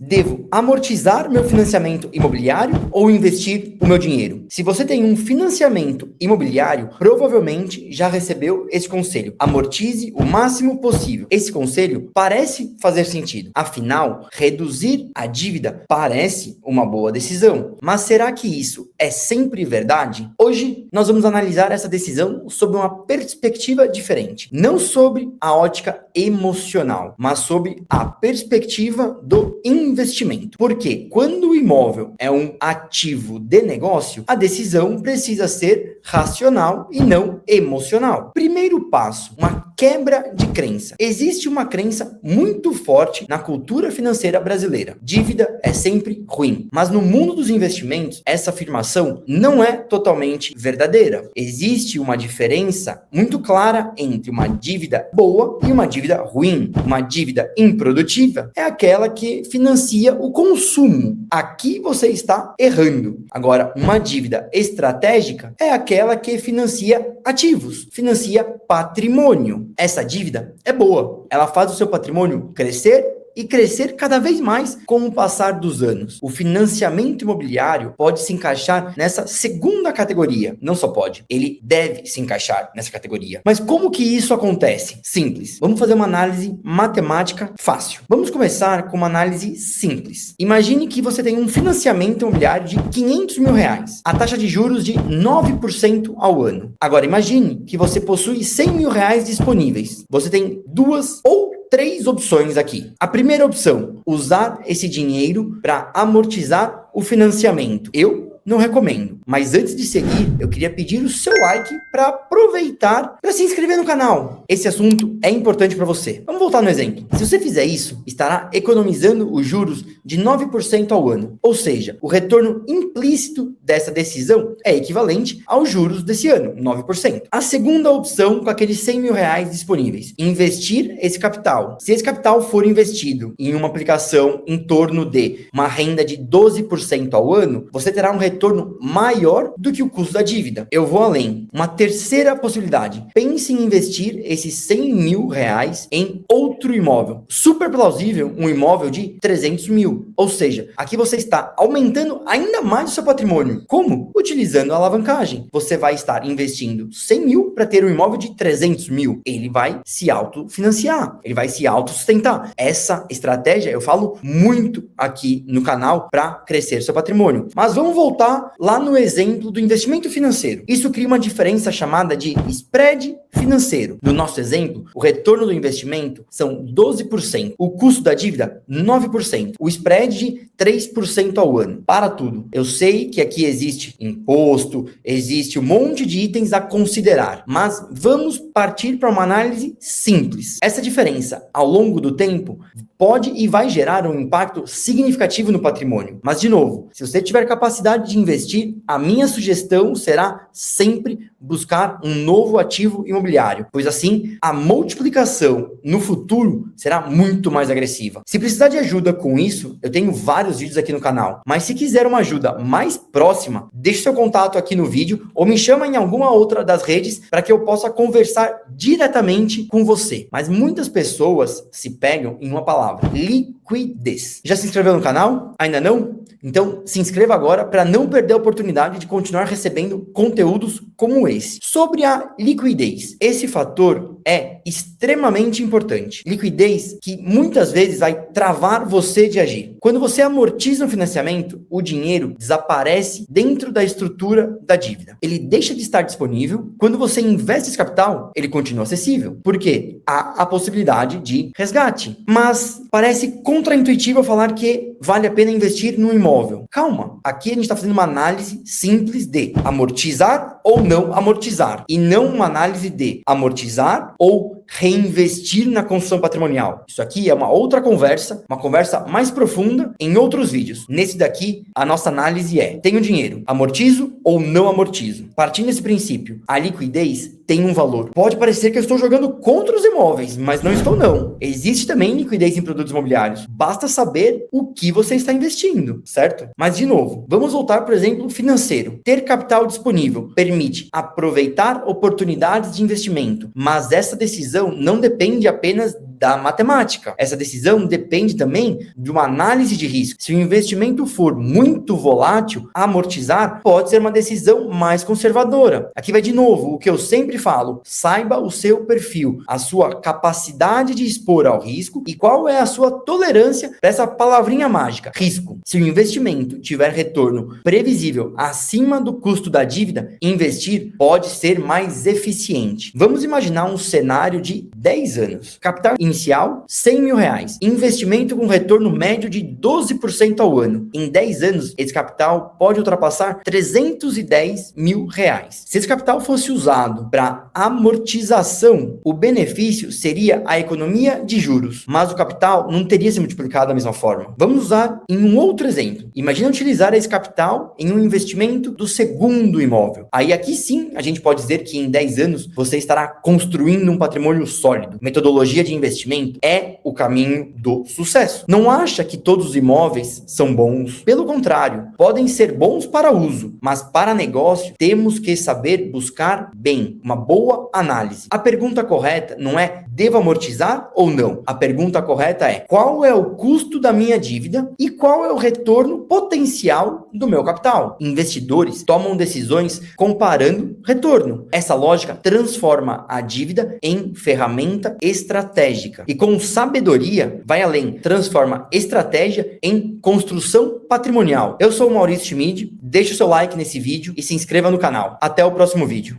Devo amortizar meu financiamento imobiliário ou investir o meu dinheiro? Se você tem um financiamento imobiliário, provavelmente já recebeu esse conselho. Amortize o máximo possível. Esse conselho parece fazer sentido. Afinal, reduzir a dívida parece uma boa decisão. Mas será que isso é sempre verdade? Hoje nós vamos analisar essa decisão sob uma perspectiva diferente. Não sobre a ótica emocional, mas sobre a perspectiva do investimento. Porque quando o imóvel é um ativo de negócio, a decisão precisa ser racional e não emocional. Primeiro passo, uma quebra de crença. Existe uma crença muito forte na cultura financeira brasileira. Dívida é sempre ruim. Mas no mundo dos investimentos, essa afirmação não é totalmente verdadeira. Existe uma diferença muito clara entre uma dívida boa e uma dívida ruim. Uma dívida improdutiva é aquela que financia o consumo. Aqui você está errando. Agora, uma dívida estratégica é aquela que financia ativos, financia patrimônio. Essa dívida é boa. Ela faz o seu patrimônio crescer e crescer cada vez mais com o passar dos anos. O financiamento imobiliário pode se encaixar nessa segunda categoria. Não só pode, ele deve se encaixar nessa categoria. Mas como que isso acontece? Simples. Vamos fazer uma análise matemática fácil. Vamos começar com uma análise simples. Imagine que você tem um financiamento imobiliário de R$500 mil. A taxa de juros de 9% ao ano. Agora imagine que você possui R$100 mil disponíveis. Você tem duas ou três opções aqui. A primeira opção, usar esse dinheiro para amortizar o financiamento. Eu não recomendo. Mas antes de seguir, eu queria pedir o seu like para aproveitar para se inscrever no canal. Esse assunto é importante para você. Vamos voltar no exemplo. Se você fizer isso, estará economizando os juros de 9% ao ano. Ou seja, o retorno implícito dessa decisão é equivalente aos juros desse ano, 9%. A segunda opção, com aqueles R$100 mil disponíveis, investir esse capital. Se esse capital for investido em uma aplicação em torno de uma renda de 12% ao ano, você terá um retorno maior do que o custo da dívida. Eu vou além. Uma terceira possibilidade. Pense em investir esses R$100 mil em outro imóvel. Super plausível, um imóvel de 300 mil. Ou seja, aqui você está aumentando ainda mais o seu patrimônio. Como? Utilizando a alavancagem. Você vai estar investindo 100 mil para ter um imóvel de 300 mil. Ele vai se autofinanciar. Ele vai se autossustentar. Essa estratégia eu falo muito aqui no canal para crescer seu patrimônio. Mas vamos voltar lá no exemplo do investimento financeiro. Isso cria uma diferença chamada de spread financeiro. No nosso exemplo, o retorno do investimento são 12%, o custo da dívida 9%, o spread de 3% ao ano. Para tudo. Eu sei que aqui existe imposto, existe um monte de itens a considerar, mas vamos partir para uma análise simples. Essa diferença, ao longo do tempo, pode e vai gerar um impacto significativo no patrimônio. Mas, de novo, se você tiver capacidade de investir, a minha sugestão será sempre buscar um novo ativo imobiliário, pois assim a multiplicação no futuro será muito mais agressiva. Se precisar de ajuda com isso, eu tenho vários vídeos aqui no canal, mas se quiser uma ajuda mais próxima, deixe seu contato aqui no vídeo ou me chama em alguma outra das redes para que eu possa conversar diretamente com você. Mas muitas pessoas se pegam em uma palavra: liquidez. Já se inscreveu no canal? Ainda não? Então se inscreva agora para não perder a oportunidade de continuar recebendo conteúdos como esse. Sobre a liquidez, esse fator é extremamente importante. Liquidez que muitas vezes vai travar você de agir. Quando você amortiza um financiamento, o dinheiro desaparece dentro da estrutura da dívida. Ele deixa de estar disponível. Quando você investe esse capital, ele continua acessível. Por quê? Há a possibilidade de resgate. Mas parece contraintuitivo falar que vale a pena investir no imóvel. Calma, aqui a gente está fazendo uma análise simples de amortizar ou não amortizar, e não uma análise de amortizar ou reinvestir na construção patrimonial. Isso aqui é uma outra conversa, uma conversa mais profunda em outros vídeos. Nesse daqui, a nossa análise é: tenho dinheiro, amortizo ou não amortizo? Partindo desse princípio, a liquidez tem um valor. Pode parecer que eu estou jogando contra os imóveis, mas não estou não. Existe também liquidez em produtos imobiliários. Basta saber o que você está investindo, certo? Mas de novo, vamos voltar para o exemplo financeiro. Ter capital disponível permite aproveitar oportunidades de investimento, mas essa decisão não depende apenas da matemática. Essa decisão depende também de uma análise de risco. Se o investimento for muito volátil, amortizar pode ser uma decisão mais conservadora. Aqui vai de novo o que eu sempre falo: saiba o seu perfil, a sua capacidade de expor ao risco e qual é a sua tolerância para essa palavrinha mágica, risco. Se o investimento tiver retorno previsível acima do custo da dívida, investir pode ser mais eficiente. Vamos imaginar um cenário de 10 anos. Capital inicial, R$100.000. Investimento com retorno médio de 12% ao ano. Em 10 anos, esse capital pode ultrapassar R$310.000. Se esse capital fosse usado para amortização, o benefício seria a economia de juros, mas o capital não teria se multiplicado da mesma forma. Vamos usar em um outro exemplo. Imagina utilizar esse capital em um investimento do segundo imóvel. Aí aqui sim, a gente pode dizer que em 10 anos você estará construindo um patrimônio sólido. Metodologia de investimento é o caminho do sucesso. Não acha que todos os imóveis são bons? Pelo contrário, podem ser bons para uso, mas para negócio temos que saber buscar bem, uma boa análise. A pergunta correta não é devo amortizar ou não. A pergunta correta é qual é o custo da minha dívida e qual é o retorno potencial do meu capital. Investidores tomam decisões comparando retorno. Essa lógica transforma a dívida em ferramenta estratégica e com sabedoria vai além, transforma estratégia em construção patrimonial. Eu sou o Maurício Schmid, deixe o seu like nesse vídeo e se inscreva no canal. Até o próximo vídeo.